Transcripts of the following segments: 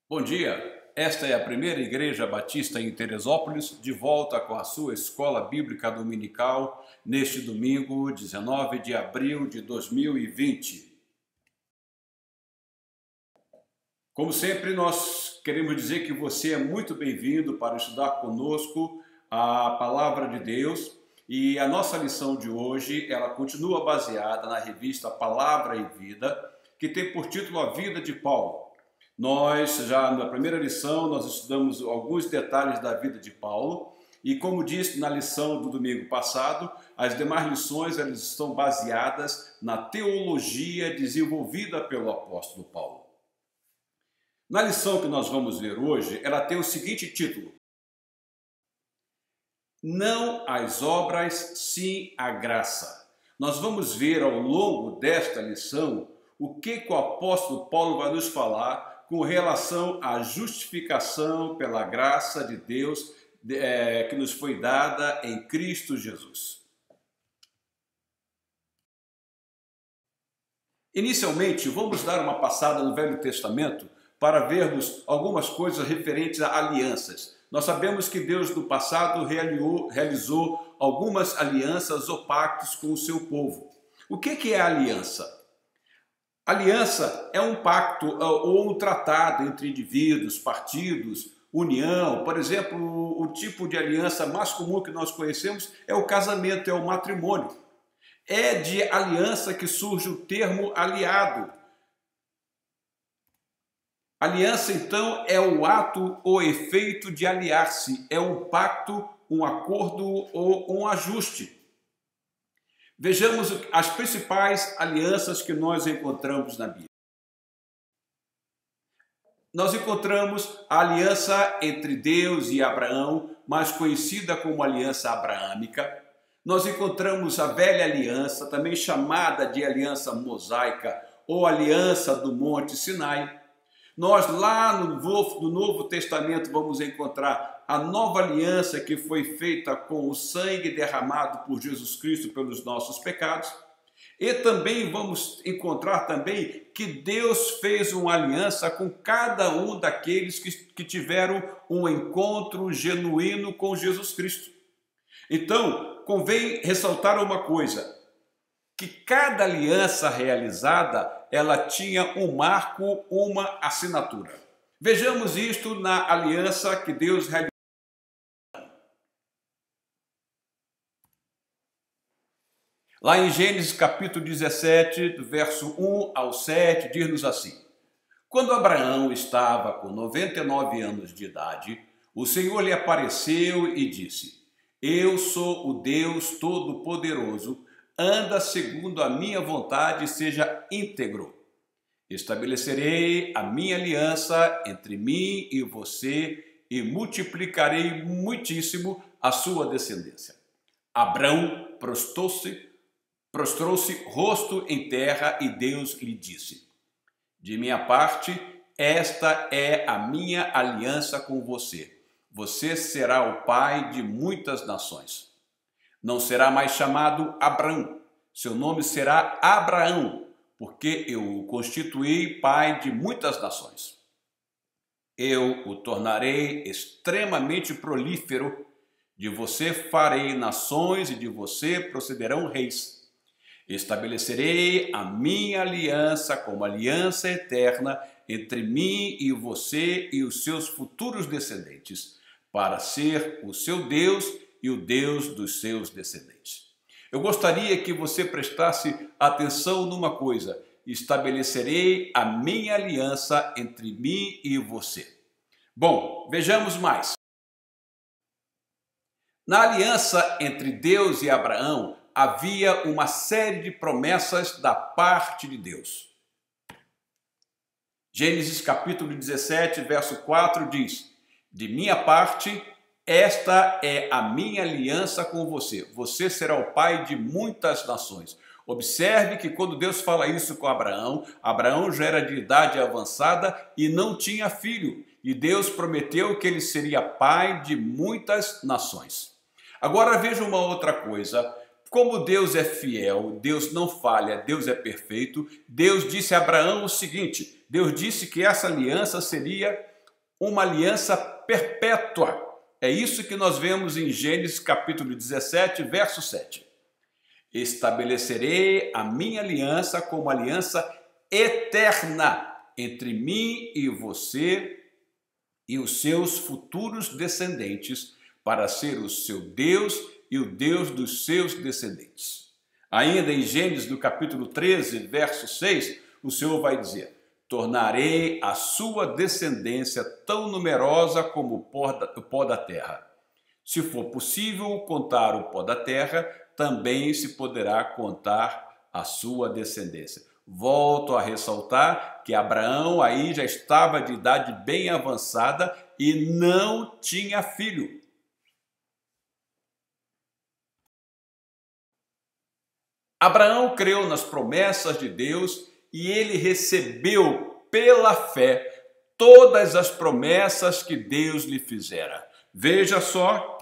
Bom dia, esta é a primeira Igreja Batista em Teresópolis, de volta com a sua escola bíblica dominical, neste domingo, 19 de abril de 2020. Como sempre, nós queremos dizer que você é muito bem-vindo para estudar conosco a Palavra de Deus. E a nossa lição de hoje, ela continua baseada na revista Palavra e Vida, que tem por título A Vida de Paulo. Nós, já na primeira lição, nós estudamos alguns detalhes da vida de Paulo e, como disse na lição do domingo passado, as demais lições elas estão baseadas na teologia desenvolvida pelo apóstolo Paulo. Na lição que nós vamos ver hoje, ela tem o seguinte título: Não às obras, sim à graça. Nós vamos ver ao longo desta lição o que o apóstolo Paulo vai nos falar com relação à justificação pela graça de Deus que nos foi dada em Cristo Jesus. Inicialmente, vamos dar uma passada no Velho Testamento para vermos algumas coisas referentes a alianças. Nós sabemos que Deus no passado realizou algumas alianças ou pactos com o seu povo. O que é aliança? Aliança é um pacto ou um tratado entre indivíduos, partidos, união. Por exemplo, o tipo de aliança mais comum que nós conhecemos é o casamento, é o matrimônio. É de aliança que surge o termo aliado. Aliança, então, é o ato ou efeito de aliar-se, é um pacto, um acordo ou um ajuste. Vejamos as principais alianças que nós encontramos na Bíblia. Nós encontramos a aliança entre Deus e Abraão, mais conhecida como aliança abraâmica. Nós encontramos a velha aliança, também chamada de aliança mosaica ou aliança do Monte Sinai. Nós lá no Novo Testamento vamos encontrar a nova aliança que foi feita com o sangue derramado por Jesus Cristo pelos nossos pecados. E também vamos encontrar também que Deus fez uma aliança com cada um daqueles que tiveram um encontro genuíno com Jesus Cristo. Então, convém ressaltar uma coisa, que cada aliança realizada, ela tinha um marco, uma assinatura. Vejamos isto na aliança que Deus realizou. Lá em Gênesis capítulo 17, do verso 1 ao 7, diz-nos assim: Quando Abraão estava com 99 anos de idade, o Senhor lhe apareceu e disse: Eu sou o Deus Todo-Poderoso, anda segundo a minha vontade e seja íntegro. Estabelecerei a minha aliança entre mim e você e multiplicarei muitíssimo a sua descendência. Abrão prostrou-se rosto em terra e Deus lhe disse: De minha parte, esta é a minha aliança com você. Você será o pai de muitas nações. Não será mais chamado Abrão, seu nome será Abraão, porque eu o constituí pai de muitas nações. Eu o tornarei extremamente prolífero, de você farei nações e de você procederão reis. Estabelecerei a minha aliança como aliança eterna entre mim e você e os seus futuros descendentes, para ser o seu Deus e o Deus dos seus descendentes. Eu gostaria que você prestasse atenção numa coisa: estabelecerei a minha aliança entre mim e você. Bom, vejamos mais. Na aliança entre Deus e Abraão, havia uma série de promessas da parte de Deus. Gênesis capítulo 17, verso 4 diz: De minha parte, esta é a minha aliança com você. Você será o pai de muitas nações. Observe que quando Deus fala isso com Abraão, Abraão já era de idade avançada e não tinha filho. E Deus prometeu que ele seria pai de muitas nações. Agora veja uma outra coisa. Como Deus é fiel, Deus não falha, Deus é perfeito, Deus disse a Abraão o seguinte: Deus disse que essa aliança seria uma aliança perpétua. É isso que nós vemos em Gênesis capítulo 17, verso 7. Estabelecerei a minha aliança como aliança eterna entre mim e você e os seus futuros descendentes, para ser o seu Deus e o Deus dos seus descendentes. Ainda em Gênesis, no capítulo 13, verso 6, o Senhor vai dizer: tornarei a sua descendência tão numerosa como o pó da terra. Se for possível contar o pó da terra, também se poderá contar a sua descendência. Volto a ressaltar que Abraão aí já estava de idade bem avançada e não tinha filho. Abraão creu nas promessas de Deus e ele recebeu pela fé todas as promessas que Deus lhe fizera. Veja só,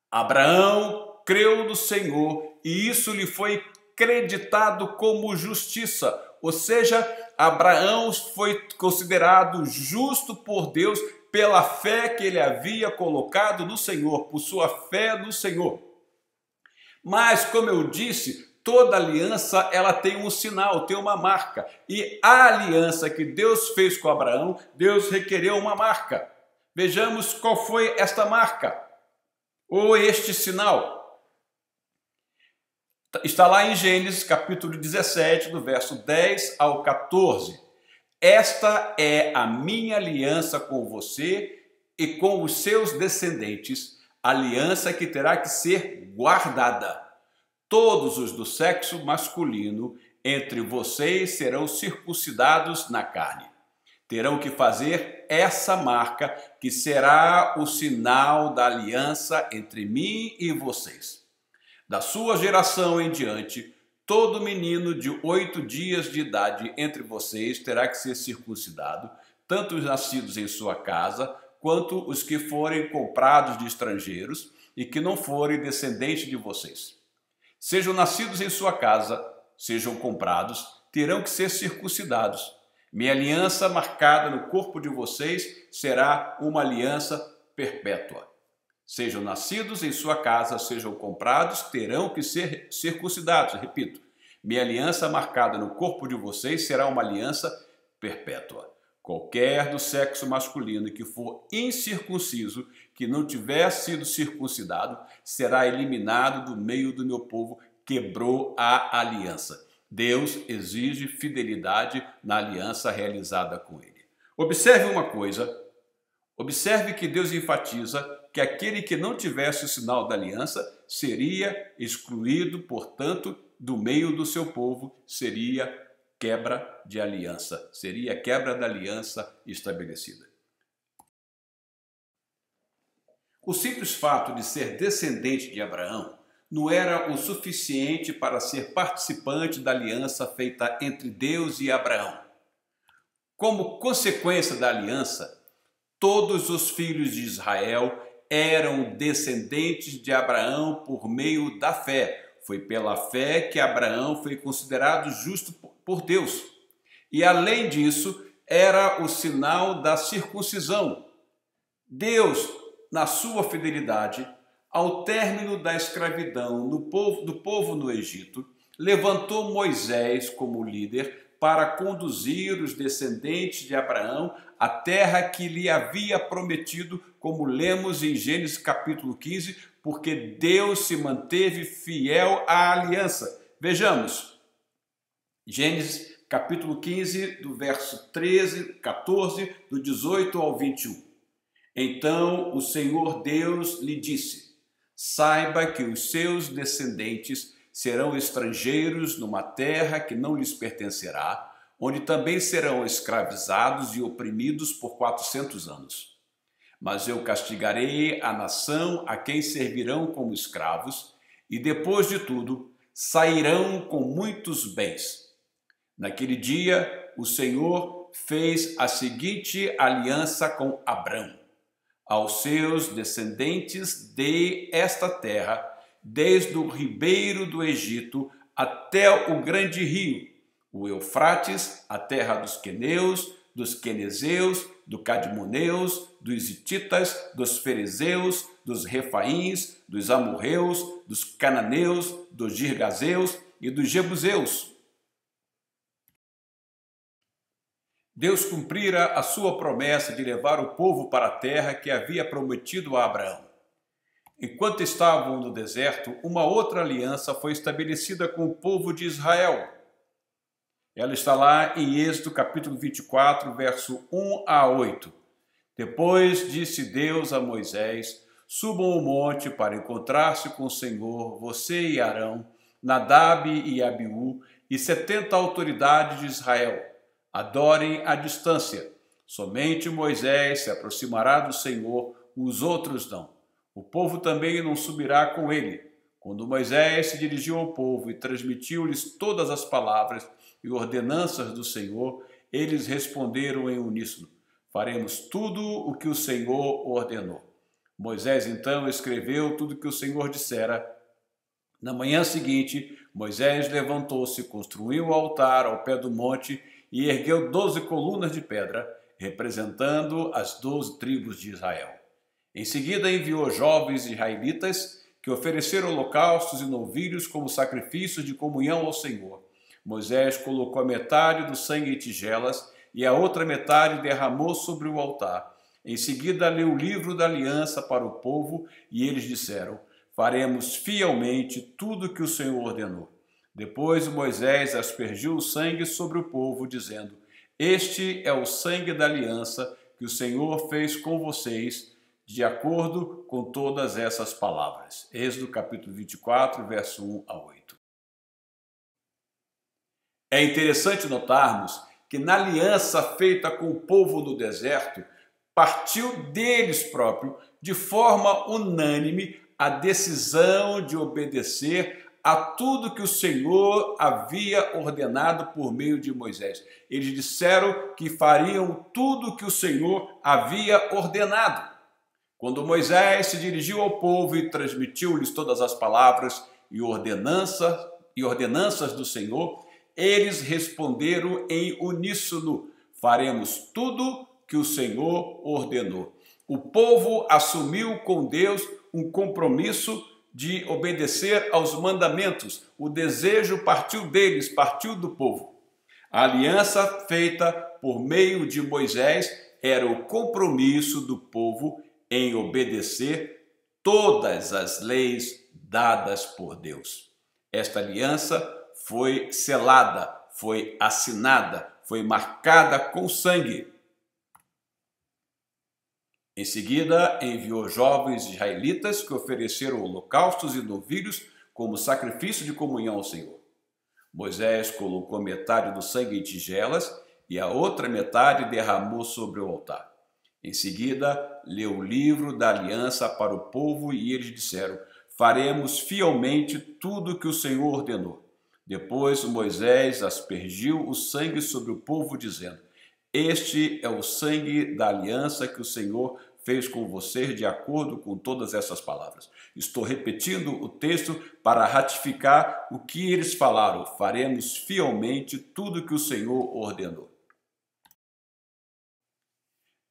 Abraão creu no Senhor e isso lhe foi creditado como justiça, ou seja, Abraão foi considerado justo por Deus pela fé que ele havia colocado no Senhor, por sua fé no Senhor. Mas, como eu disse, toda aliança ela tem um sinal, tem uma marca. E a aliança que Deus fez com Abraão, Deus requereu uma marca. Vejamos qual foi esta marca, ou este sinal. Está lá em Gênesis capítulo 17, do verso 10 ao 14. Esta é a minha aliança com você e com os seus descendentes, aliança que terá que ser guardada. Todos os do sexo masculino entre vocês serão circuncidados na carne. Terão que fazer essa marca, que será o sinal da aliança entre mim e vocês. Da sua geração em diante, todo menino de 8 dias de idade entre vocês terá que ser circuncidado, tanto os nascidos em sua casa, quanto os que forem comprados de estrangeiros e que não forem descendentes de vocês. Sejam nascidos em sua casa, sejam comprados, terão que ser circuncidados. Minha aliança marcada no corpo de vocês será uma aliança perpétua. Sejam nascidos em sua casa, sejam comprados, terão que ser circuncidados. Repito, minha aliança marcada no corpo de vocês será uma aliança perpétua. Qualquer do sexo masculino que for incircunciso, que não tiver sido circuncidado, será eliminado do meio do meu povo, quebrou a aliança. Deus exige fidelidade na aliança realizada com ele. Observe uma coisa, observe que Deus enfatiza que aquele que não tivesse o sinal da aliança seria excluído, portanto, do meio do seu povo, seria quebra de aliança, seria quebra da aliança estabelecida. O simples fato de ser descendente de Abraão não era o suficiente para ser participante da aliança feita entre Deus e Abraão. Como consequência da aliança, todos os filhos de Israel eram descendentes de Abraão por meio da fé. Foi pela fé que Abraão foi considerado justo por Deus. E além disso, era o sinal da circuncisão. Deus, na sua fidelidade, ao término da escravidão do povo no Egito, levantou Moisés como líder para conduzir os descendentes de Abraão à terra que lhe havia prometido, como lemos em Gênesis capítulo 15, porque Deus se manteve fiel à aliança. Vejamos, Gênesis capítulo 15, do verso 13, 14, do 18 ao 21. Então o Senhor Deus lhe disse: saiba que os seus descendentes serão estrangeiros numa terra que não lhes pertencerá, onde também serão escravizados e oprimidos por 400 anos. Mas eu castigarei a nação a quem servirão como escravos, e depois de tudo, sairão com muitos bens. Naquele dia, o Senhor fez a seguinte aliança com Abrão: aos seus descendentes dei esta terra, desde o ribeiro do Egito até o grande rio, o Eufrates, a terra dos queneus, dos quenezeus, dos cadmoneus, dos hititas, dos ferezeus, dos refaíns, dos amorreus, dos cananeus, dos girgazeus e dos jebuseus. Deus cumprira a sua promessa de levar o povo para a terra que havia prometido a Abraão. Enquanto estavam no deserto, uma outra aliança foi estabelecida com o povo de Israel. Ela está lá em Êxodo capítulo 24, verso 1 a 8. Depois disse Deus a Moisés: subam o monte para encontrar-se com o Senhor, você e Arão, Nadab e Abiú, e 70 autoridades de Israel. Adorem à distância. Somente Moisés se aproximará do Senhor, os outros não. O povo também não subirá com ele. Quando Moisés se dirigiu ao povo e transmitiu-lhes todas as palavras e ordenanças do Senhor, eles responderam em uníssono: faremos tudo o que o Senhor ordenou. Moisés então escreveu tudo o que o Senhor dissera. Na manhã seguinte, Moisés levantou-se, construiu o altar ao pé do monte e ergueu 12 colunas de pedra, representando as 12 tribos de Israel. Em seguida enviou jovens israelitas que ofereceram holocaustos e novilhos como sacrifícios de comunhão ao Senhor. Moisés colocou a metade do sangue em tigelas e a outra metade derramou sobre o altar. Em seguida leu o livro da aliança para o povo e eles disseram: faremos fielmente tudo o que o Senhor ordenou. Depois Moisés aspergiu o sangue sobre o povo, dizendo: este é o sangue da aliança que o Senhor fez com vocês, de acordo com todas essas palavras. Êxodo capítulo 24, verso 1 a 8. É interessante notarmos que na aliança feita com o povo no deserto, partiu deles próprios, de forma unânime, a decisão de obedecer a tudo que o Senhor havia ordenado por meio de Moisés. Eles disseram que fariam tudo que o Senhor havia ordenado. Quando Moisés se dirigiu ao povo e transmitiu-lhes todas as palavras e ordenanças do Senhor, eles responderam em uníssono: faremos tudo que o Senhor ordenou. O povo assumiu com Deus um compromisso de obedecer aos mandamentos. O desejo partiu deles, partiu do povo. A aliança feita por meio de Moisés era o compromisso do povo em obedecer todas as leis dadas por Deus. Esta aliança foi selada, foi assinada, foi marcada com sangue. Em seguida, enviou jovens israelitas que ofereceram holocaustos e novilhos como sacrifício de comunhão ao Senhor. Moisés colocou metade do sangue em tigelas e a outra metade derramou sobre o altar. Em seguida, leu o livro da aliança para o povo e eles disseram: faremos fielmente tudo o que o Senhor ordenou. Depois Moisés aspergiu o sangue sobre o povo, dizendo: este é o sangue da aliança que o Senhor fez com vocês de acordo com todas essas palavras. Estou repetindo o texto para ratificar o que eles falaram: faremos fielmente tudo o que o Senhor ordenou.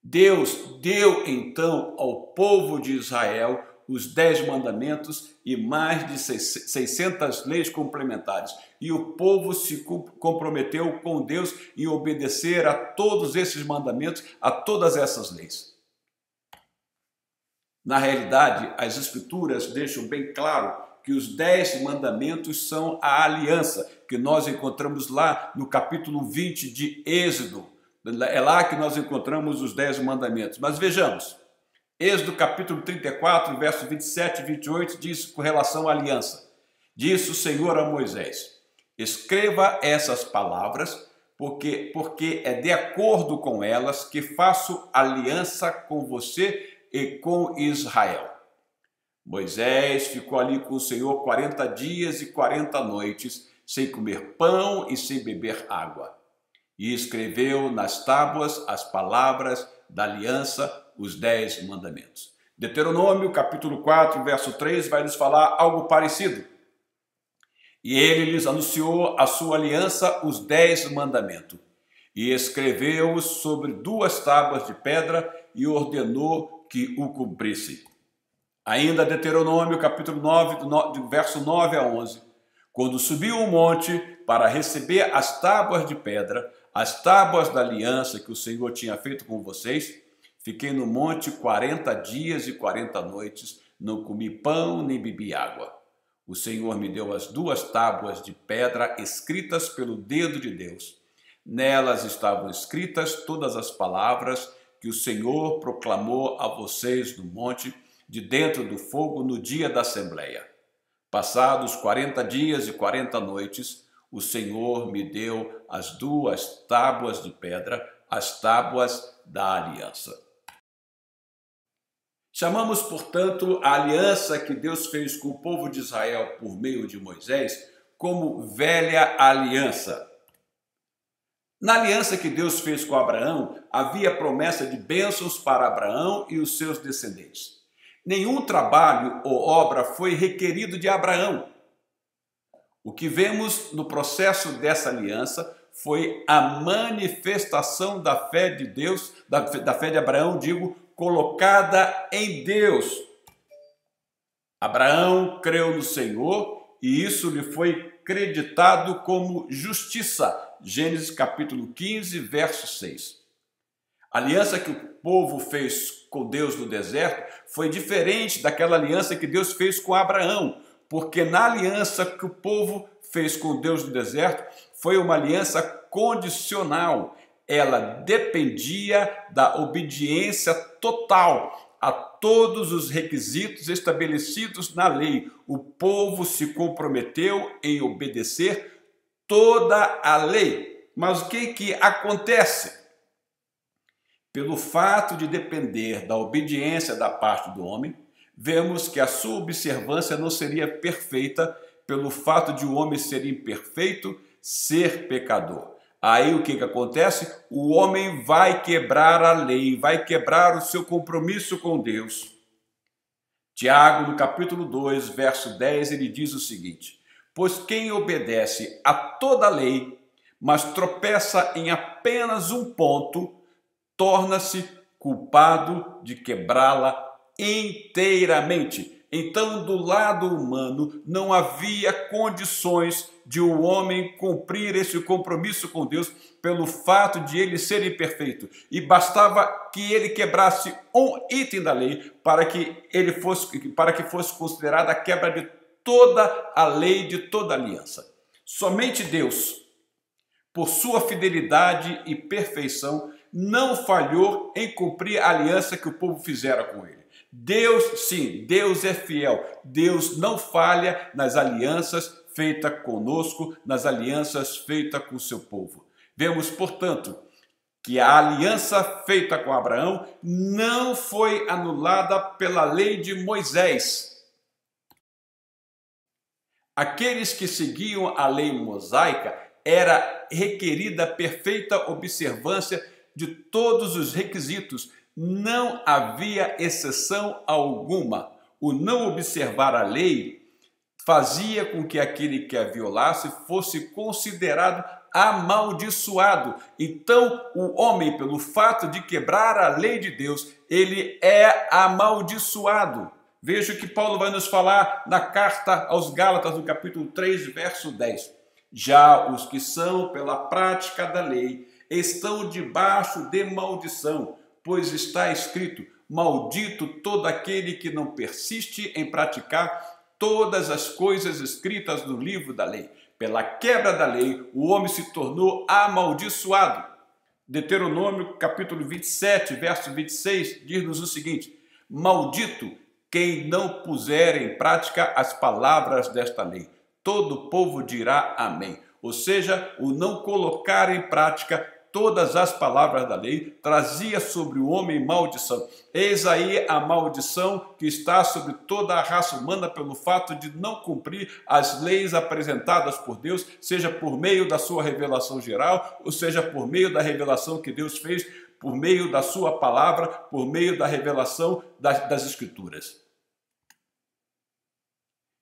Deus deu então ao povo de Israel os 10 mandamentos e mais de 600 leis complementares. E o povo se comprometeu com Deus em obedecer a todos esses mandamentos, a todas essas leis. Na realidade, as Escrituras deixam bem claro que os 10 mandamentos são a aliança, que nós encontramos lá no capítulo 20 de Êxodo. É lá que nós encontramos os 10 mandamentos. Mas vejamos, Êxodo capítulo 34, verso 27 e 28 diz com relação à aliança: disse o Senhor a Moisés: escreva essas palavras, porque é de acordo com elas que faço aliança com você e com Israel. Moisés ficou ali com o Senhor 40 dias e 40 noites, sem comer pão e sem beber água. E escreveu nas tábuas as palavras da aliança, os 10 mandamentos. Deuteronômio, capítulo 4, verso 3, vai nos falar algo parecido. E ele lhes anunciou a sua aliança, os 10 mandamentos. e escreveu-os sobre 2 tábuas de pedra e ordenou que o cumprissem. Ainda Deuteronômio, capítulo 9, do verso 9 a 11. Quando subiu o monte para receber as tábuas de pedra, as tábuas da aliança que o Senhor tinha feito com vocês, fiquei no monte 40 dias e 40 noites, não comi pão nem bebi água. O Senhor me deu as 2 tábuas de pedra escritas pelo dedo de Deus. Nelas estavam escritas todas as palavras que o Senhor proclamou a vocês no monte, de dentro do fogo, no dia da Assembleia. Passados 40 dias e 40 noites, o Senhor me deu as 2 tábuas de pedra, as tábuas da aliança. Chamamos, portanto, a aliança que Deus fez com o povo de Israel por meio de Moisés como velha aliança. Na aliança que Deus fez com Abraão, havia promessa de bênçãos para Abraão e os seus descendentes. Nenhum trabalho ou obra foi requerido de Abraão. O que vemos no processo dessa aliança foi a manifestação da fé de Deus, da fé de Abraão, colocada em Deus. Abraão creu no Senhor e isso lhe foi creditado como justiça. Gênesis capítulo 15, verso 6. A aliança que o povo fez com Deus no deserto foi diferente daquela aliança que Deus fez com Abraão, porque na aliança que o povo fez com Deus no deserto foi uma aliança condicional. Ela dependia da obediência total a todos os requisitos estabelecidos na lei. O povo se comprometeu em obedecer toda a lei. Mas o que acontece? Pelo fato de depender da obediência da parte do homem, vemos que a sua observância não seria perfeita pelo fato de o homem ser imperfeito, ser pecador. Aí o que acontece? O homem vai quebrar a lei, vai quebrar o seu compromisso com Deus. Tiago, no capítulo 2, verso 10, ele diz o seguinte: pois quem obedece a toda a lei, mas tropeça em apenas um ponto, torna-se culpado de quebrá-la inteiramente. Então, do lado humano, não havia condições de o homem cumprir esse compromisso com Deus pelo fato de ele ser imperfeito. E bastava que ele quebrasse um item da lei para que fosse considerada a quebra de toda a lei, de toda a aliança. Somente Deus, por sua fidelidade e perfeição, não falhou em cumprir a aliança que o povo fizera com ele. Deus, sim, Deus é fiel. Deus não falha nas alianças feitas conosco, nas alianças feitas com o seu povo. Vemos, portanto, que a aliança feita com Abraão não foi anulada pela lei de Moisés. Aqueles que seguiam a lei mosaica era requerida perfeita observância de todos os requisitos. Não havia exceção alguma. O não observar a lei fazia com que aquele que a violasse fosse considerado amaldiçoado. Então, o homem, pelo fato de quebrar a lei de Deus, ele é amaldiçoado. Veja o que Paulo vai nos falar na carta aos Gálatas, no capítulo 3, verso 10. Já os que são pela prática da lei estão debaixo de maldição, pois está escrito: maldito todo aquele que não persiste em praticar todas as coisas escritas no livro da lei. Pela quebra da lei, o homem se tornou amaldiçoado. Deuteronômio, capítulo 27, verso 26, diz-nos o seguinte: maldito quem não puser em prática as palavras desta lei. Todo o povo dirá amém. Ou seja, o não colocar em prática todas as palavras da lei trazia sobre o homem maldição. Eis aí a maldição que está sobre toda a raça humana pelo fato de não cumprir as leis apresentadas por Deus, seja por meio da sua revelação geral, ou seja por meio da revelação que Deus fez, por meio da sua palavra, por meio da revelação das Escrituras.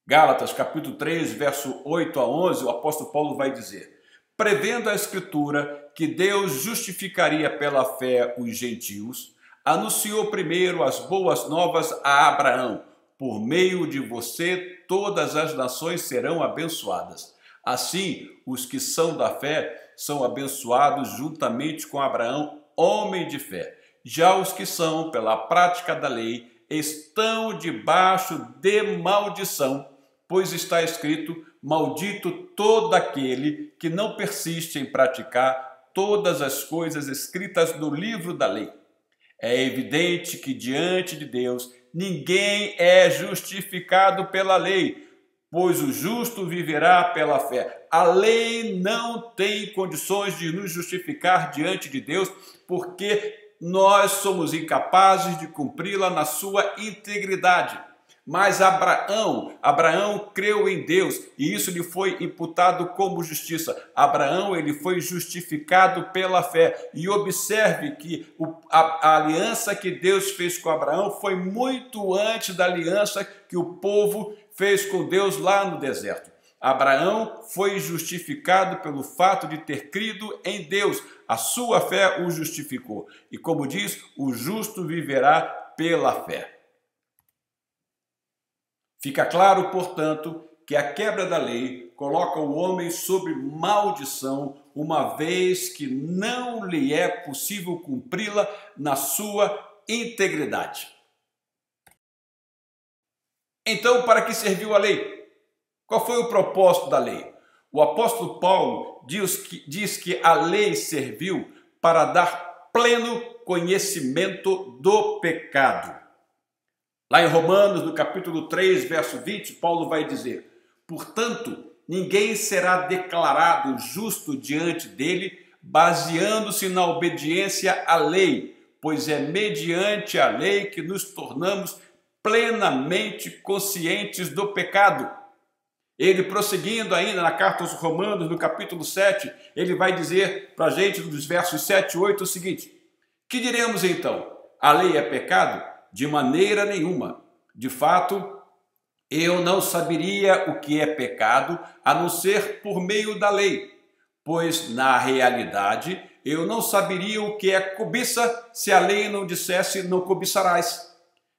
Gálatas, capítulo 3, verso 8 a 11, o apóstolo Paulo vai dizer: prevendo a Escritura que Deus justificaria pela fé os gentios, anunciou primeiro as boas novas a Abraão: por meio de você todas as nações serão abençoadas. Assim, os que são da fé são abençoados juntamente com Abraão, homem de fé. Já os que são pela prática da lei estão debaixo de maldição, pois está escrito: maldito todo aquele que não persiste em praticar todas as coisas escritas no livro da lei. É evidente que diante de Deus ninguém é justificado pela lei, pois o justo viverá pela fé. A lei não tem condições de nos justificar diante de Deus, porque nós somos incapazes de cumpri-la na sua integridade. Mas Abraão creu em Deus e isso lhe foi imputado como justiça. Abraão, ele foi justificado pela fé. E observe que a aliança que Deus fez com Abraão foi muito antes da aliança que o povo fez com Deus lá no deserto. Abraão foi justificado pelo fato de ter crido em Deus. A sua fé o justificou. E como diz, o justo viverá pela fé. Fica claro, portanto, que a quebra da lei coloca o homem sob maldição, uma vez que não lhe é possível cumpri-la na sua integridade. Então, para que serviu a lei? Qual foi o propósito da lei? O apóstolo Paulo diz que a lei serviu para dar pleno conhecimento do pecado. Lá em Romanos, no capítulo 3, verso 20, Paulo vai dizer: portanto, ninguém será declarado justo diante dele, baseando-se na obediência à lei, pois é mediante a lei que nos tornamos plenamente conscientes do pecado. Ele, prosseguindo ainda na carta aos Romanos, no capítulo 7, ele vai dizer para a gente, nos versos 7 e 8, o seguinte: que diremos então? A lei é pecado? De maneira nenhuma. De fato, eu não saberia o que é pecado, a não ser por meio da lei, pois, na realidade, eu não saberia o que é cobiça se a lei não dissesse não cobiçarás.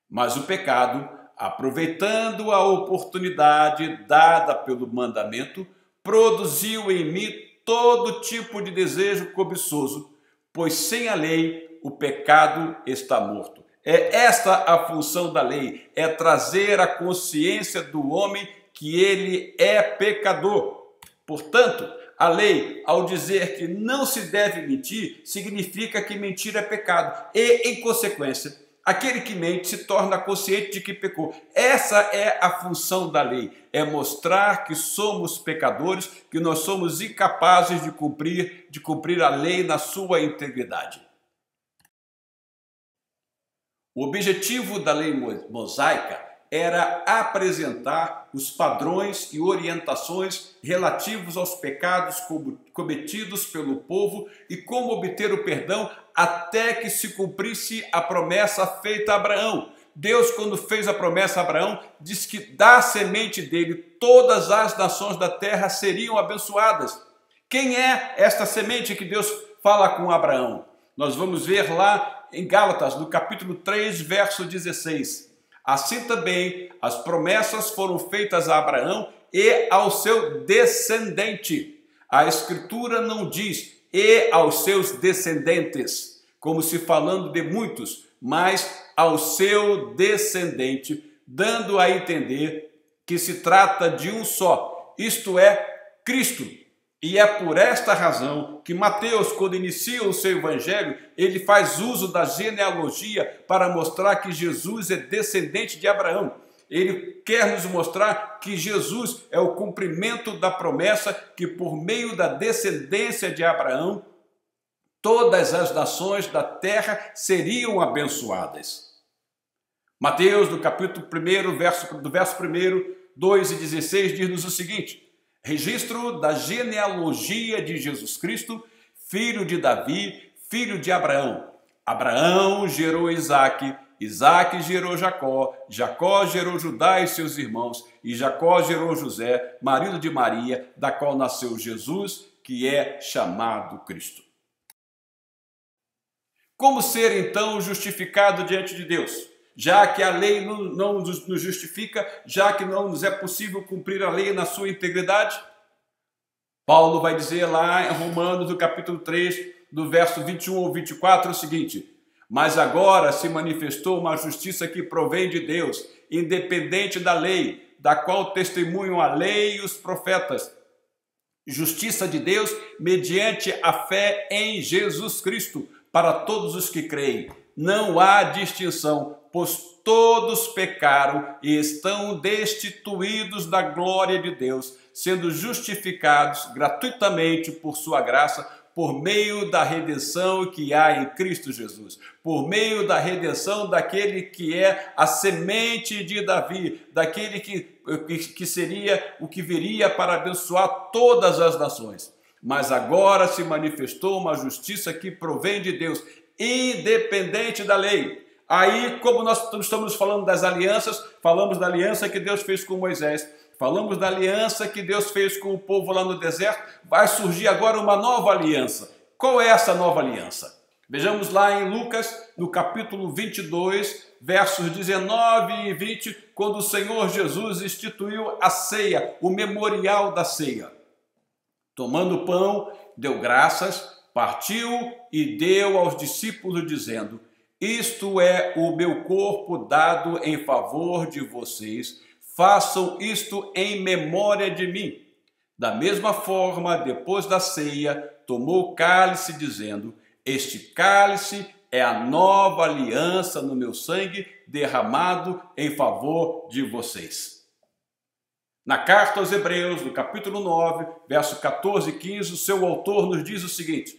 Mas o pecado, aproveitando a oportunidade dada pelo mandamento, produziu em mim todo tipo de desejo cobiçoso, pois sem a lei o pecado está morto. É esta a função da lei, é trazer a consciência do homem que ele é pecador. Portanto, a lei, ao dizer que não se deve mentir, significa que mentir é pecado. E, em consequência, aquele que mente se torna consciente de que pecou. Essa é a função da lei, é mostrar que somos pecadores, que nós somos incapazes de cumprir a lei na sua integridade. O objetivo da lei mosaica era apresentar os padrões e orientações relativos aos pecados cometidos pelo povo e como obter o perdão até que se cumprisse a promessa feita a Abraão. Deus, quando fez a promessa a Abraão, disse que da semente dele todas as nações da terra seriam abençoadas. Quem é esta semente que Deus fala com Abraão? Nós vamos ver lá em Gálatas, no capítulo 3, verso 16. Assim também as promessas foram feitas a Abraão e ao seu descendente. A Escritura não diz e aos seus descendentes, como se falando de muitos, mas ao seu descendente, dando a entender que se trata de um só, isto é, Cristo. E é por esta razão que Mateus, quando inicia o seu evangelho, ele faz uso da genealogia para mostrar que Jesus é descendente de Abraão. Ele quer nos mostrar que Jesus é o cumprimento da promessa que por meio da descendência de Abraão, todas as nações da terra seriam abençoadas. Mateus, no capítulo 1, do verso 1, 2 e 16, diz-nos o seguinte: registro da genealogia de Jesus Cristo, filho de Davi, filho de Abraão. Abraão gerou Isaque, Isaque gerou Jacó, Jacó gerou Judá e seus irmãos, e Jacó gerou José, marido de Maria, da qual nasceu Jesus, que é chamado Cristo. Como ser, então, justificado diante de Deus? Já que a lei não nos justifica, já que não nos é possível cumprir a lei na sua integridade? Paulo vai dizer lá em Romanos, no capítulo 3, do verso 21 ao 24, o seguinte: mas agora se manifestou uma justiça que provém de Deus, independente da lei, da qual testemunham a lei e os profetas. Justiça de Deus mediante a fé em Jesus Cristo, para todos os que creem. Não há distinção, pois todos pecaram e estão destituídos da glória de Deus, sendo justificados gratuitamente por sua graça, por meio da redenção que há em Cristo Jesus, por meio da redenção daquele que é a semente de Davi, daquele que seria o que viria para abençoar todas as nações. Mas agora se manifestou uma justiça que provém de Deus, independente da lei. Aí, como nós estamos falando das alianças, falamos da aliança que Deus fez com Moisés, falamos da aliança que Deus fez com o povo lá no deserto, vai surgir agora uma nova aliança. Qual é essa nova aliança? Vejamos lá em Lucas, no capítulo 22, versos 19 e 20, quando o Senhor Jesus instituiu a ceia, o memorial da ceia. Tomando o pão, deu graças, partiu e deu aos discípulos, dizendo: isto é o meu corpo dado em favor de vocês, façam isto em memória de mim. Da mesma forma, depois da ceia, tomou o cálice, dizendo: este cálice é a nova aliança no meu sangue, derramado em favor de vocês. Na carta aos Hebreus, no capítulo 9, verso 14 e 15, o seu autor nos diz o seguinte: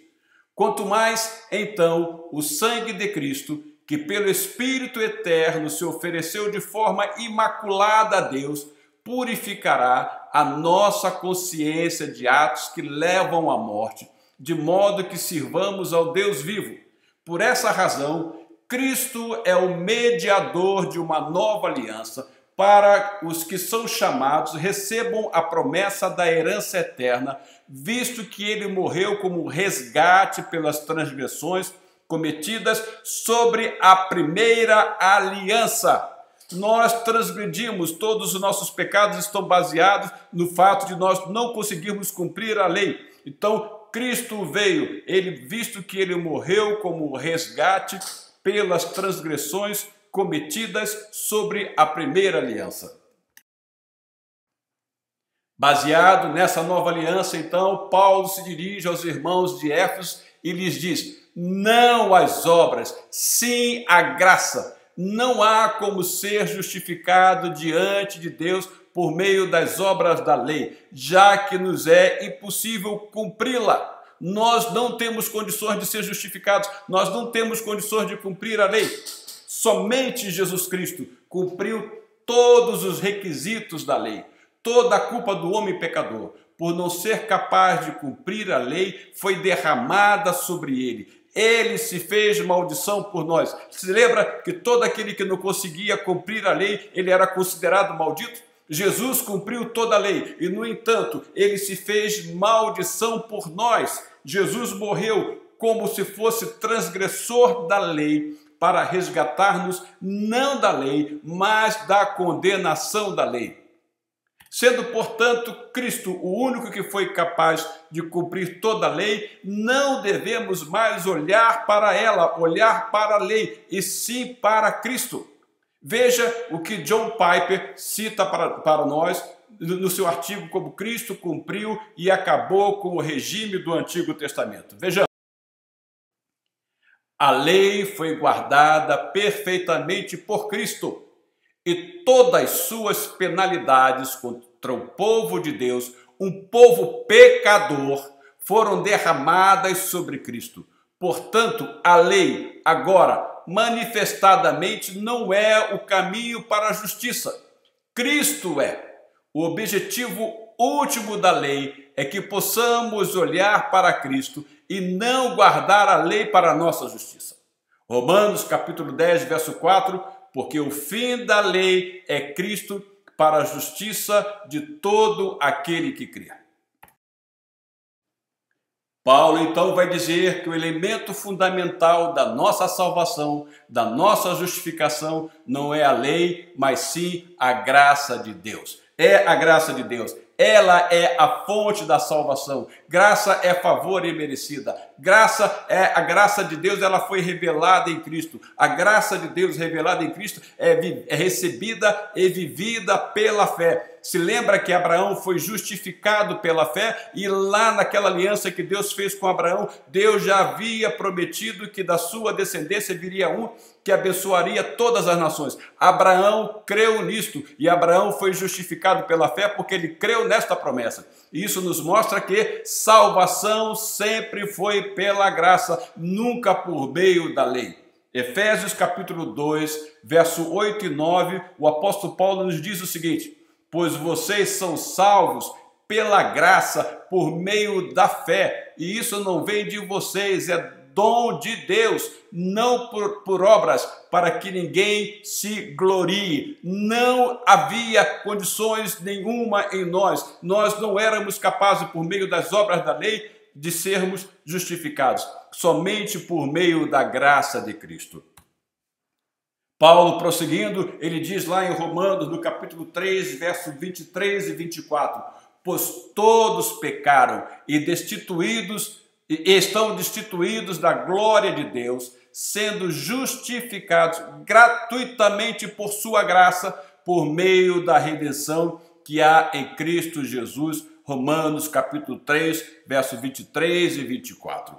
quanto mais, então, o sangue de Cristo, que pelo Espírito Eterno se ofereceu de forma imaculada a Deus, purificará a nossa consciência de atos que levam à morte, de modo que sirvamos ao Deus vivo. Por essa razão, Cristo é o mediador de uma nova aliança, para os que são chamados recebam a promessa da herança eterna, visto que ele morreu como resgate pelas transgressões cometidas sobre a primeira aliança. Nós transgredimos, todos os nossos pecados estão baseados no fato de nós não conseguirmos cumprir a lei. Então, Cristo veio, visto que ele morreu como resgate pelas transgressões cometidas sobre a primeira aliança. Baseado nessa nova aliança, então, Paulo se dirige aos irmãos de Éfeso e lhes diz: não às obras, sim à graça. Não há como ser justificado diante de Deus por meio das obras da lei, já que nos é impossível cumpri-la. Nós não temos condições de ser justificados, nós não temos condições de cumprir a lei. Somente Jesus Cristo cumpriu todos os requisitos da lei. Toda a culpa do homem pecador, por não ser capaz de cumprir a lei, foi derramada sobre ele. Ele se fez maldição por nós. Se lembra que todo aquele que não conseguia cumprir a lei, ele era considerado maldito? Jesus cumpriu toda a lei e, no entanto, ele se fez maldição por nós. Jesus morreu como se fosse transgressor da lei, para resgatar-nos não da lei, mas da condenação da lei. Sendo, portanto, Cristo o único que foi capaz de cumprir toda a lei, não devemos mais olhar para ela, olhar para a lei, e sim para Cristo. Veja o que John Piper cita para nós no seu artigo como Cristo cumpriu e acabou com o regime do Antigo Testamento. Vejamos. A lei foi guardada perfeitamente por Cristo e todas as suas penalidades contra o povo de Deus, um povo pecador, foram derramadas sobre Cristo. Portanto, a lei, agora, manifestadamente, não é o caminho para a justiça. Cristo é. O objetivo último da lei é que possamos olhar para Cristo e não guardar a lei para a nossa justiça. Romanos capítulo 10, verso 4, porque o fim da lei é Cristo para a justiça de todo aquele que crê. Paulo então vai dizer que o elemento fundamental da nossa salvação, da nossa justificação, não é a lei, mas sim a graça de Deus. É a graça de Deus. Ela é a fonte da salvação. Graça é favor imerecida. A graça de Deus, ela foi revelada em Cristo. A graça de Deus revelada em Cristo é recebida e vivida pela fé. Se lembra que Abraão foi justificado pela fé e lá naquela aliança que Deus fez com Abraão, Deus já havia prometido que da sua descendência viria um que abençoaria todas as nações. Abraão creu nisto e Abraão foi justificado pela fé porque ele creu nesta promessa. Isso nos mostra que salvação sempre foi pela graça, nunca por meio da lei. Efésios capítulo 2, verso 8 e 9, o apóstolo Paulo nos diz o seguinte: pois vocês são salvos pela graça, por meio da fé, e isso não vem de vocês, é dom de Deus, não por obras, para que ninguém se glorie. Não havia condições nenhuma em nós não éramos capazes, por meio das obras da lei, de sermos justificados, somente por meio da graça de Cristo. Paulo, prosseguindo, ele diz lá em Romanos, no capítulo 3, versos 23 e 24, pois todos pecaram e estão destituídos da glória de Deus, sendo justificados gratuitamente por sua graça, por meio da redenção que há em Cristo Jesus. Romanos capítulo 3, versos 23 e 24.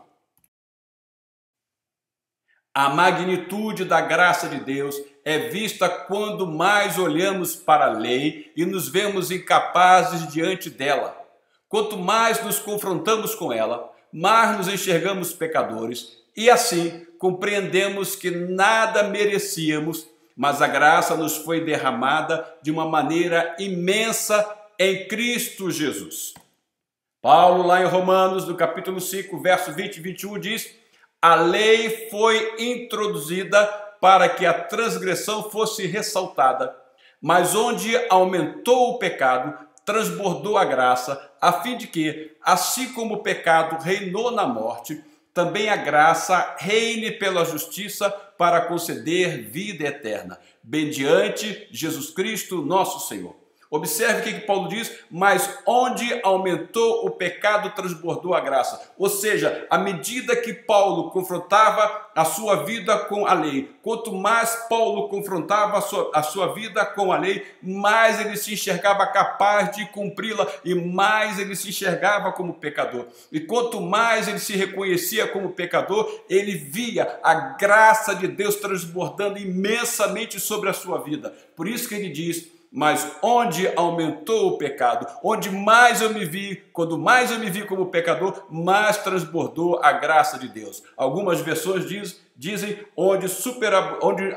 A magnitude da graça de Deus é vista quando mais olhamos para a lei e nos vemos incapazes diante dela. Quanto mais nos confrontamos com ela, mais nos enxergamos pecadores e assim compreendemos que nada merecíamos, mas a graça nos foi derramada de uma maneira imensa em Cristo Jesus. Paulo, lá em Romanos, no capítulo 5, verso 20 e 21, diz: a lei foi introduzida para que a transgressão fosse ressaltada, mas onde aumentou o pecado, transbordou a graça, a fim de que, assim como o pecado reinou na morte, também a graça reine pela justiça para conceder vida eterna, mediante Jesus Cristo, nosso Senhor. Observe o que Paulo diz: mas onde aumentou o pecado, transbordou a graça. Ou seja, à medida que Paulo confrontava a sua vida com a lei, quanto mais Paulo confrontava a sua vida com a lei, mais ele se enxergava capaz de cumpri-la e mais ele se enxergava como pecador. E quanto mais ele se reconhecia como pecador, ele via a graça de Deus transbordando imensamente sobre a sua vida. Por isso que ele diz: mas onde aumentou o pecado, onde mais eu me vi, quando mais eu me vi como pecador, mais transbordou a graça de Deus. Algumas versões dizem onde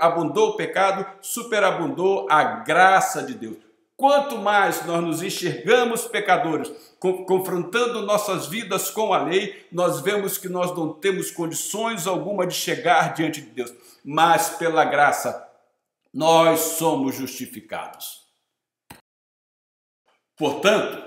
abundou o pecado, superabundou a graça de Deus. Quanto mais nós nos enxergamos pecadores, confrontando nossas vidas com a lei, nós vemos que nós não temos condições alguma de chegar diante de Deus, mas pela graça nós somos justificados. Portanto,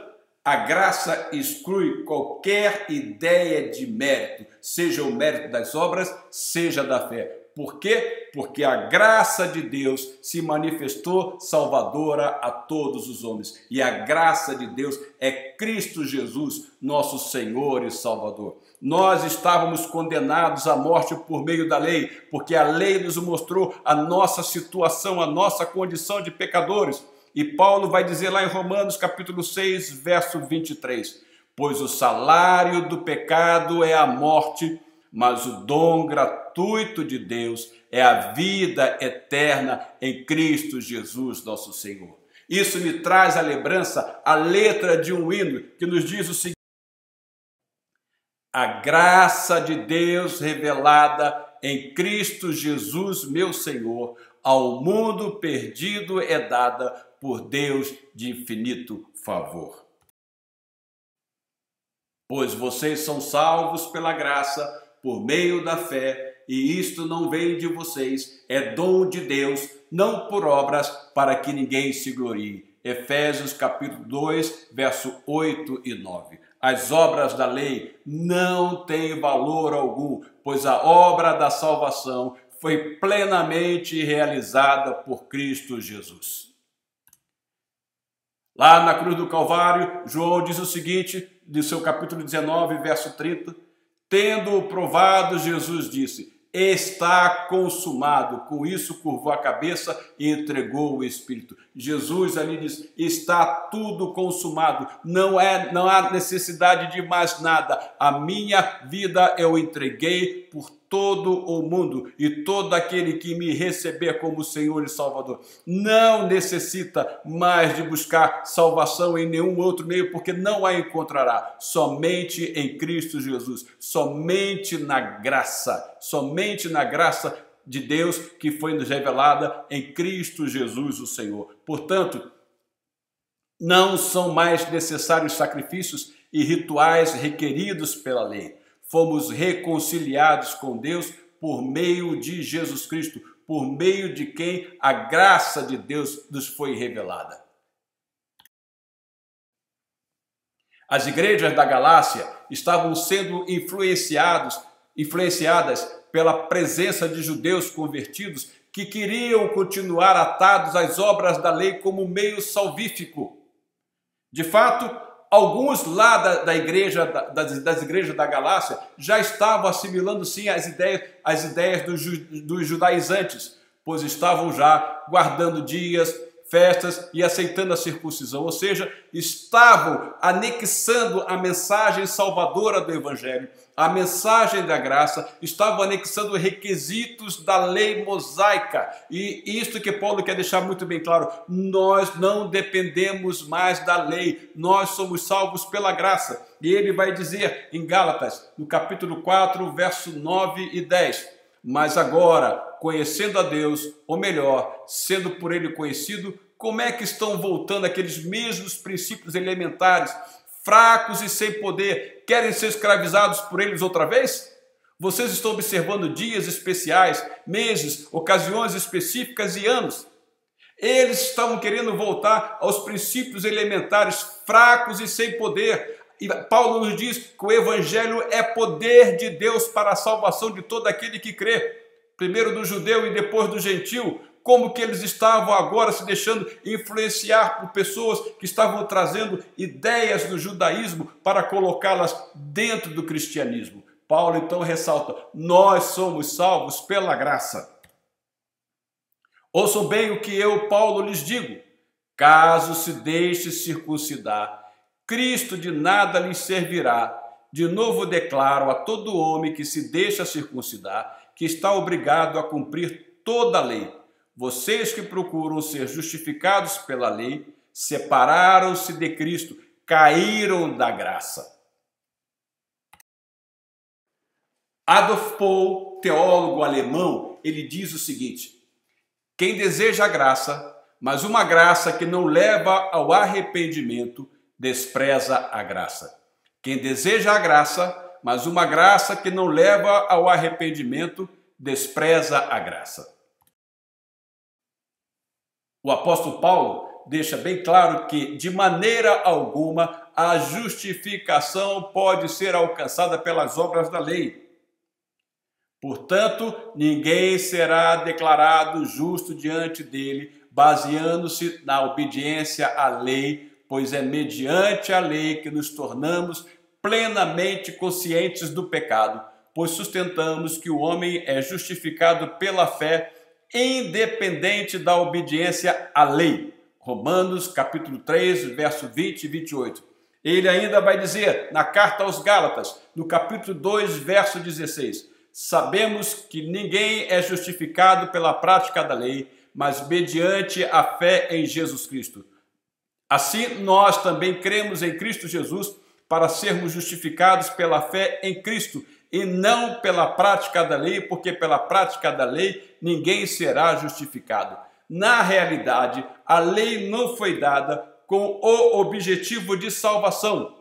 a graça exclui qualquer ideia de mérito, seja o mérito das obras, seja da fé. Por quê? Porque a graça de Deus se manifestou salvadora a todos os homens. E a graça de Deus é Cristo Jesus, nosso Senhor e Salvador. Nós estávamos condenados à morte por meio da lei, porque a lei nos mostrou a nossa situação, a nossa condição de pecadores. E Paulo vai dizer lá em Romanos capítulo 6, verso 23, pois o salário do pecado é a morte, mas o dom gratuito de Deus é a vida eterna em Cristo Jesus, nosso Senhor. Isso me traz à lembrança a letra de um hino que nos diz o seguinte: a graça de Deus revelada em Cristo Jesus, meu Senhor, ao mundo perdido é dada por Deus de infinito favor. Pois vocês são salvos pela graça, por meio da fé, e isto não vem de vocês, é dom de Deus, não por obras, para que ninguém se glorie. Efésios capítulo 2, verso 8 e 9. As obras da lei não têm valor algum, pois a obra da salvação foi plenamente realizada por Cristo Jesus. Lá na cruz do Calvário, João diz o seguinte, de seu capítulo 19, verso 30, tendo provado, Jesus disse, está consumado. Com isso, curvou a cabeça e entregou o Espírito. Jesus ali diz, está tudo consumado. Não há necessidade de mais nada. A minha vida eu entreguei por todo o mundo. E todo aquele que me receber como Senhor e Salvador não necessita mais de buscar salvação em nenhum outro meio, porque não a encontrará. Somente em Cristo Jesus. Somente na graça de Deus que foi nos revelada em Cristo Jesus, o Senhor. Portanto, não são mais necessários sacrifícios e rituais requeridos pela lei. Fomos reconciliados com Deus por meio de Jesus Cristo, por meio de quem a graça de Deus nos foi revelada. As igrejas da Galácia estavam sendo influenciadas pela presença de judeus convertidos que queriam continuar atados às obras da lei como meio salvífico. De fato, alguns lá das igrejas da Galácia já estavam assimilando sim as ideias dos judaizantes, pois estavam já guardando dias, festas e aceitando a circuncisão, ou seja, estavam anexando a mensagem salvadora do Evangelho, a mensagem da graça, estavam anexando requisitos da lei mosaica. E isto que Paulo quer deixar muito bem claro, nós não dependemos mais da lei, nós somos salvos pela graça. E ele vai dizer em Gálatas, no capítulo 4, verso 9 e 10, mas agora, conhecendo a Deus, ou melhor, sendo por ele conhecido, como é que estão voltando aqueles mesmos princípios elementares, fracos e sem poder, querem ser escravizados por eles outra vez? Vocês estão observando dias especiais, meses, ocasiões específicas e anos. Eles estavam querendo voltar aos princípios elementares, fracos e sem poder. E Paulo nos diz que o Evangelho é poder de Deus para a salvação de todo aquele que crê. Primeiro do judeu e depois do gentil. Como que eles estavam agora se deixando influenciar por pessoas que estavam trazendo ideias do judaísmo para colocá-las dentro do cristianismo. Paulo então ressalta, nós somos salvos pela graça. Ouçam bem o que eu, Paulo, lhes digo. Caso se deixe circuncidar, Cristo de nada lhes servirá. De novo declaro a todo homem que se deixa circuncidar, que está obrigado a cumprir toda a lei. Vocês que procuram ser justificados pela lei, separaram-se de Cristo, caíram da graça. Adolf Paul, teólogo alemão, ele diz o seguinte, quem deseja a graça, mas uma graça que não leva ao arrependimento, despreza a graça. Quem deseja a graça, mas uma graça que não leva ao arrependimento, despreza a graça. O apóstolo Paulo deixa bem claro que, de maneira alguma, a justificação pode ser alcançada pelas obras da lei. Portanto, ninguém será declarado justo diante dele, baseando-se na obediência à lei, pois é mediante a lei que nos tornamos plenamente conscientes do pecado, pois sustentamos que o homem é justificado pela fé, independente da obediência à lei. Romanos capítulo 3, verso 20 e 28. Ele ainda vai dizer, na carta aos Gálatas, no capítulo 2, verso 16, sabemos que ninguém é justificado pela prática da lei, mas mediante a fé em Jesus Cristo. Assim, nós também cremos em Cristo Jesus para sermos justificados pela fé em Cristo e não pela prática da lei, porque pela prática da lei ninguém será justificado. Na realidade, a lei não foi dada com o objetivo de salvação.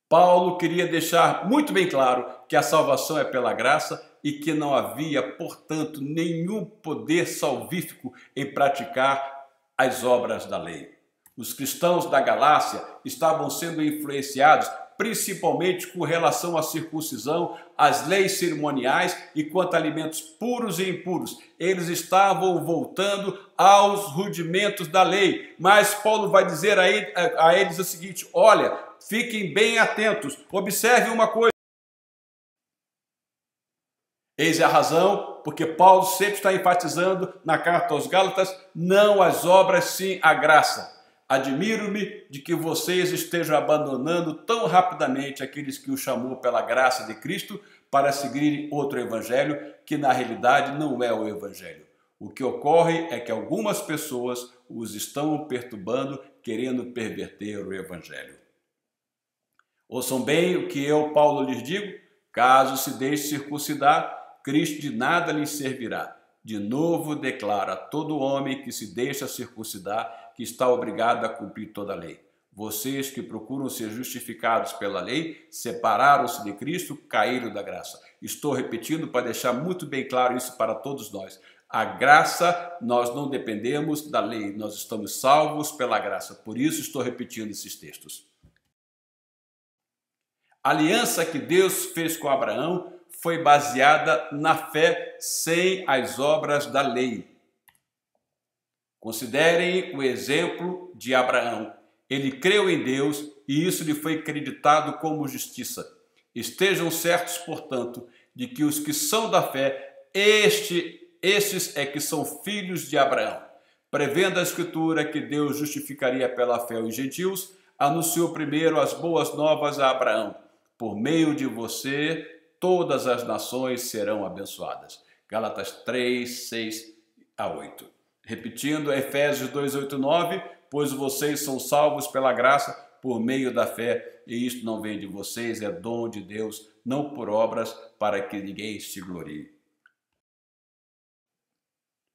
Paulo queria deixar muito bem claro que a salvação é pela graça e que não havia, portanto, nenhum poder salvífico em praticar as obras da lei. Os cristãos da Galácia estavam sendo influenciados principalmente com relação à circuncisão, às leis cerimoniais e quanto a alimentos puros e impuros. Eles estavam voltando aos rudimentos da lei. Mas Paulo vai dizer a eles o seguinte: olha, fiquem bem atentos, observem uma coisa. Eis a razão porque Paulo sempre está enfatizando na carta aos Gálatas, não as obras, sim a graça. Admiro-me de que vocês estejam abandonando tão rapidamente aqueles que o chamou pela graça de Cristo para seguirem outro evangelho, que na realidade não é o evangelho. O que ocorre é que algumas pessoas os estão perturbando, querendo perverter o evangelho. Ouçam bem o que eu, Paulo, lhes digo: caso se deixe circuncidar, Cristo de nada lhes servirá. De novo declara a todo homem que se deixa circuncidar que está obrigado a cumprir toda a lei. Vocês que procuram ser justificados pela lei, separaram-se de Cristo, caíram da graça. Estou repetindo para deixar muito bem claro isso para todos nós. A graça, nós não dependemos da lei, nós estamos salvos pela graça. Por isso estou repetindo esses textos. A aliança que Deus fez com Abraão foi baseada na fé sem as obras da lei. Considerem o exemplo de Abraão. Ele creu em Deus e isso lhe foi acreditado como justiça. Estejam certos, portanto, de que os que são da fé, estes é que são filhos de Abraão. Prevendo a Escritura que Deus justificaria pela fé os gentios, anunciou primeiro as boas novas a Abraão. Por meio de você, todas as nações serão abençoadas. Gálatas 3, 6 a 8. Repetindo, Efésios 2, 8, 9, pois vocês são salvos pela graça por meio da fé, e isto não vem de vocês, é dom de Deus, não por obras, para que ninguém se glorie.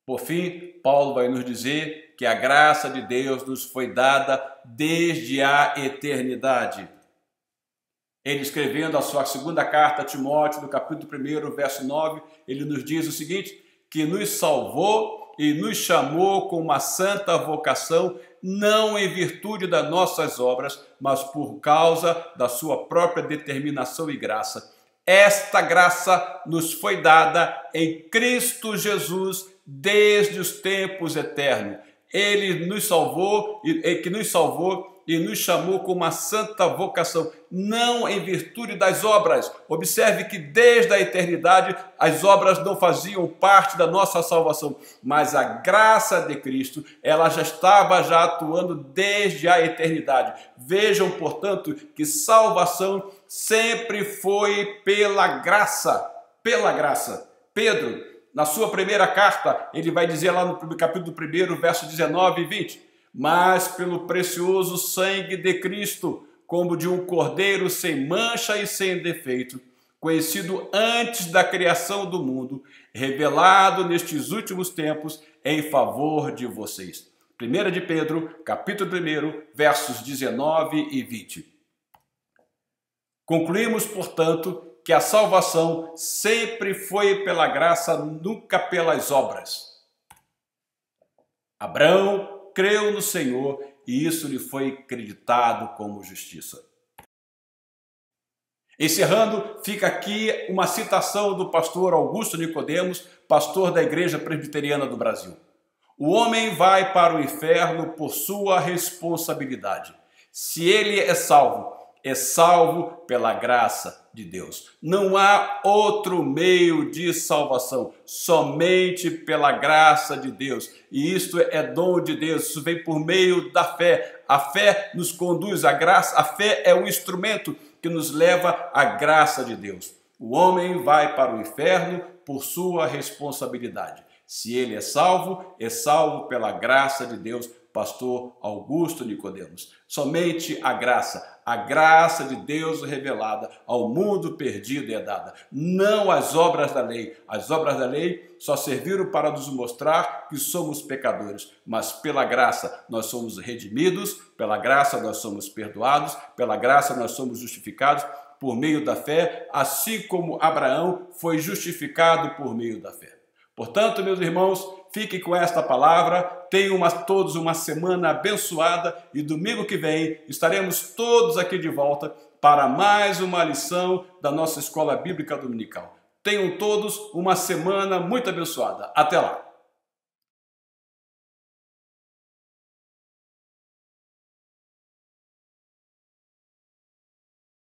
Por fim, Paulo vai nos dizer que a graça de Deus nos foi dada desde a eternidade. Ele, escrevendo a sua segunda carta a Timóteo, no capítulo 1, verso 9, ele nos diz o seguinte: que nos salvou e nos chamou com uma santa vocação, não em virtude das nossas obras, mas por causa da sua própria determinação e graça. Esta graça nos foi dada em Cristo Jesus desde os tempos eternos. Ele nos salvou e nos chamou com uma santa vocação, não em virtude das obras. Observe que desde a eternidade as obras não faziam parte da nossa salvação, mas a graça de Cristo, ela já estava atuando desde a eternidade. Vejam, portanto, que salvação sempre foi pela graça, pela graça. Pedro, na sua primeira carta, ele vai dizer lá no capítulo 1, verso 19 e 20, mas pelo precioso sangue de Cristo, como de um cordeiro sem mancha e sem defeito, conhecido antes da criação do mundo, revelado nestes últimos tempos em favor de vocês. 1 de Pedro, capítulo 1, versos 19 e 20. Concluímos, portanto, que a salvação sempre foi pela graça, nunca pelas obras. Abraão creu no Senhor e isso lhe foi acreditado como justiça. Encerrando, fica aqui uma citação do pastor Augusto Nicodemos, pastor da Igreja Presbiteriana do Brasil. O homem vai para o inferno por sua responsabilidade. Se ele é salvo pela graça de Deus. Não há outro meio de salvação, somente pela graça de Deus. E isto é dom de Deus, isso vem por meio da fé. A fé nos conduz à graça, a fé é um instrumento que nos leva à graça de Deus. O homem vai para o inferno por sua responsabilidade. Se ele é salvo pela graça de Deus. Pastor Augusto Nicodemos. Somente a graça de Deus revelada ao mundo perdido é dada, não as obras da lei. As obras da lei só serviram para nos mostrar que somos pecadores, mas pela graça nós somos redimidos, pela graça nós somos perdoados, pela graça nós somos justificados por meio da fé, assim como Abraão foi justificado por meio da fé. Portanto, meus irmãos, fiquem com esta palavra, tenham todos uma semana abençoada e domingo que vem estaremos todos aqui de volta para mais uma lição da nossa Escola Bíblica Dominical. Tenham todos uma semana muito abençoada. Até lá!